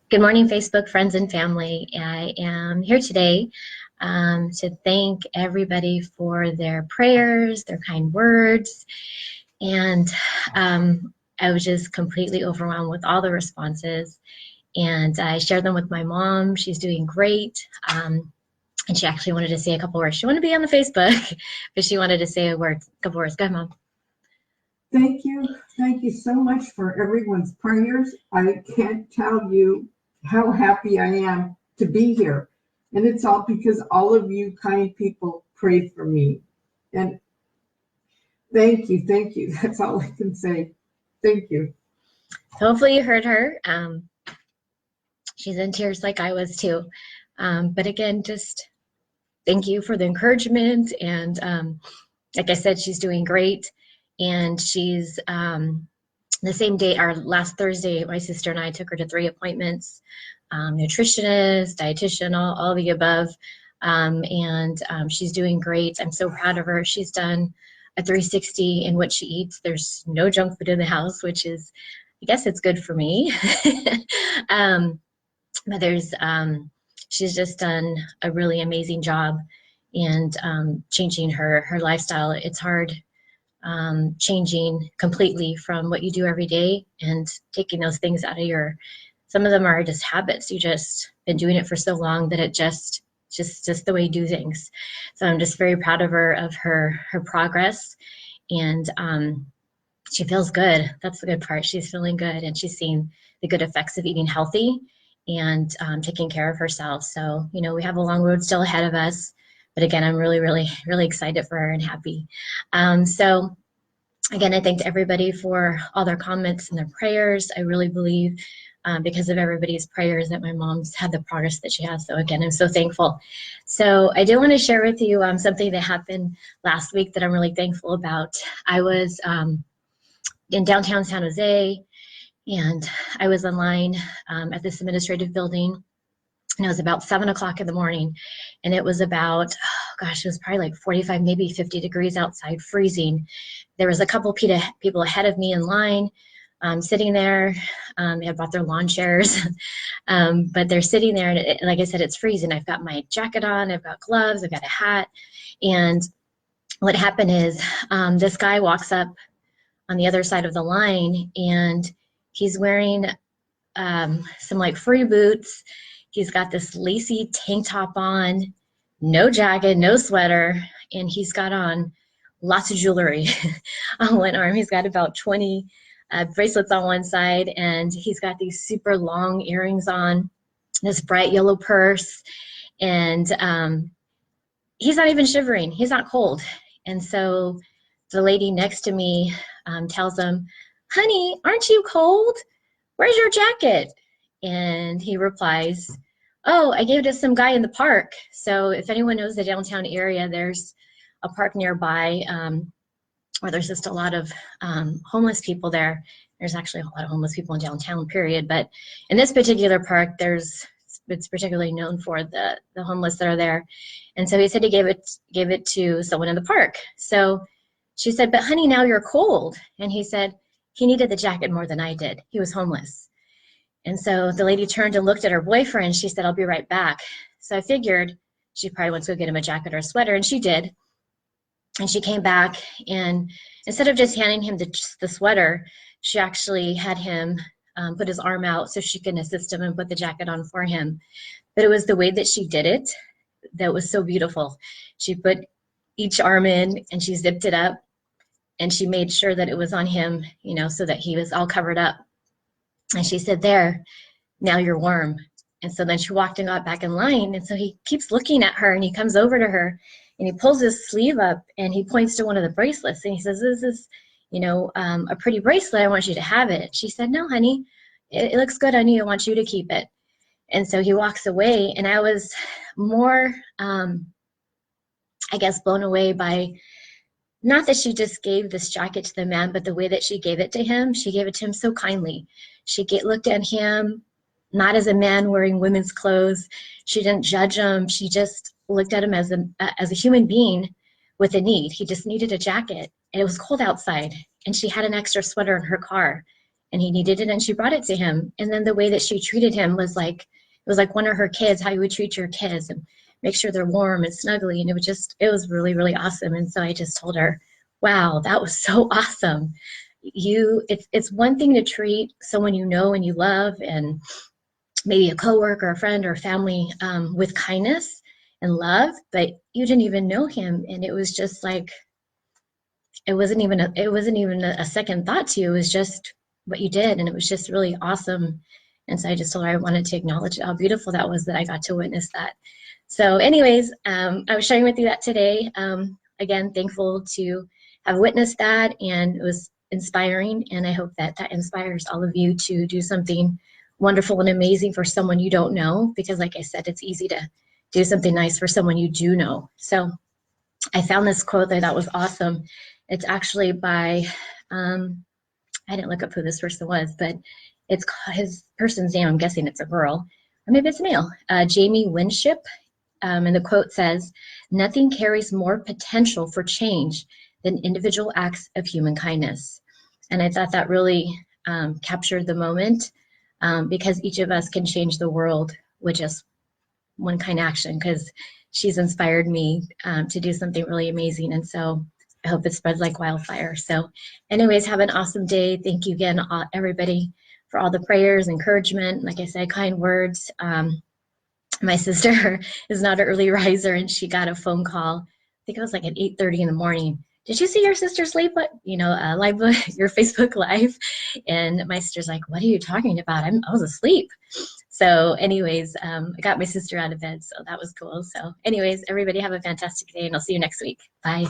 Good morning, Facebook friends and family. I am here today to thank everybody for their prayers, their kind words, and I was just completely overwhelmed with all the responses. And I shared them with my mom. She's doing great. And she actually wanted to say a couple words. She wanted to be on the Facebook, but she wanted to say a couple words. Go ahead, Mom. Thank you. Thank you so much for everyone's prayers. I can't tell you how happy I am to be here. And it's all because all of you kind people prayed for me. And thank you. Thank you. That's all I can say. Thank you. Hopefully you heard her. She's in tears like I was too. But again, just thank you for the encouragement. And like I said, she's doing great. And she's the same day, our last Thursday, my sister and I took her to 3 appointments, nutritionist, dietitian, all the above. And she's doing great. I'm so proud of her. She's done a 360 in what she eats. There's no junk food in the house, which is, I guess it's good for me. But there's, she's just done a really amazing job and changing her lifestyle. It's hard changing completely from what you do every day and taking those things out of some of them are just habits. You just been doing it for so long that it just the way you do things. So I'm just very proud of her, of her progress. And she feels good. That's the good part. She's feeling good and she's seeing the good effects of eating healthy and taking care of herself. So, you know, we have a long road still ahead of us. But again, I'm really, really, really excited for her and happy. So again, I thanked everybody for all their comments and their prayers. I really believe because of everybody's prayers that my mom's had the progress that she has. So again, I'm so thankful. So I did want to share with you something that happened last week that I'm really thankful about. I was in downtown San Jose and I was online at this administrative building. And it was about 7 o'clock in the morning. And it was about, oh gosh, it was probably like 45, maybe 50 degrees outside, freezing. There was a couple people ahead of me in line sitting there. They had brought their lawn chairs, but they're sitting there. And like I said, it's freezing. I've got my jacket on, I've got gloves, I've got a hat. And what happened is this guy walks up on the other side of the line and he's wearing some like furry boots. He's got this lacy tank top on, no jacket, no sweater, and he's got on lots of jewelry on one arm. He's got about 20 bracelets on one side, and he's got these super long earrings on, this bright yellow purse, and he's not even shivering. He's not cold. And so the lady next to me tells him, "Honey, aren't you cold? Where's your jacket?" And he replies, "Oh, I gave it to some guy in the park." So if anyone knows the downtown area, there's a park nearby where there's just a lot of homeless people there. There's actually a lot of homeless people in downtown, period. But in this particular park, it's particularly known for the homeless that are there. And so he said he gave it to someone in the park. So she said, "But honey, now you're cold." And he said, he needed the jacket more than I did. He was homeless. And so the lady turned and looked at her boyfriend. She said, "I'll be right back." So I figured she probably went to go get him a jacket or a sweater, and she did. And she came back, and instead of just handing him the sweater, she actually had him put his arm out so she can assist him and put the jacket on for him. But it was the way that she did it that was so beautiful. She put each arm in, and she zipped it up, and she made sure that it was on him, you know, so that he was all covered up. And she said, "There, now you're warm." And so then she walked and got back in line. And so he keeps looking at her and he comes over to her and he pulls his sleeve up and he points to one of the bracelets and he says, "This is, you know, a pretty bracelet. I want you to have it." She said, "No, honey, it looks good on you. I want you to keep it." And so he walks away, and I was more, I guess, blown away by not that she just gave this jacket to the man, but the way that she gave it to him. She gave it to him so kindly. She looked at him not as a man wearing women's clothes. She didn't judge him. She just looked at him as a human being with a need. He just needed a jacket, and it was cold outside, and she had an extra sweater in her car, and he needed it, and she brought it to him. And then the way that she treated him was like, it was like one of her kids, how you would treat your kids and make sure they're warm and snuggly. And it was really, really awesome. And so I just told her, wow, that was so awesome. It's one thing to treat someone you know and you love, and maybe a coworker, a friend, or a family, with kindness and love, but you didn't even know him, and it was just like, it wasn't even a second thought to you. It was just what you did, and it was just really awesome. And so I just told her I wanted to acknowledge how beautiful that was, that I got to witness that. So anyways, I was sharing with you that today. Again, thankful to have witnessed that, and it was inspiring, and I hope that that inspires all of you to do something wonderful and amazing for someone you don't know, because like I said, it's easy to do something nice for someone you do know. So I found this quote that I thought was awesome. It's actually by, I didn't look up who this person was, but it's his person's name. I'm guessing it's a girl, or maybe it's a male, Jamie Winship. And the quote says, "Nothing carries more potential for change than individual acts of human kindness." And I thought that really captured the moment, because each of us can change the world with just one kind action, because she's inspired me to do something really amazing. And so I hope it spreads like wildfire. So anyways, have an awesome day. Thank you again, everybody, for all the prayers, encouragement, like I said, kind words. My sister is not an early riser, and she got a phone call. I think it was like at 8:30 in the morning. Did you see your sister sleep? Live your Facebook Live? And my sister's like, "What are you talking about? I was asleep." So anyways, I got my sister out of bed, so that was cool. So anyways, everybody have a fantastic day, and I'll see you next week. Bye.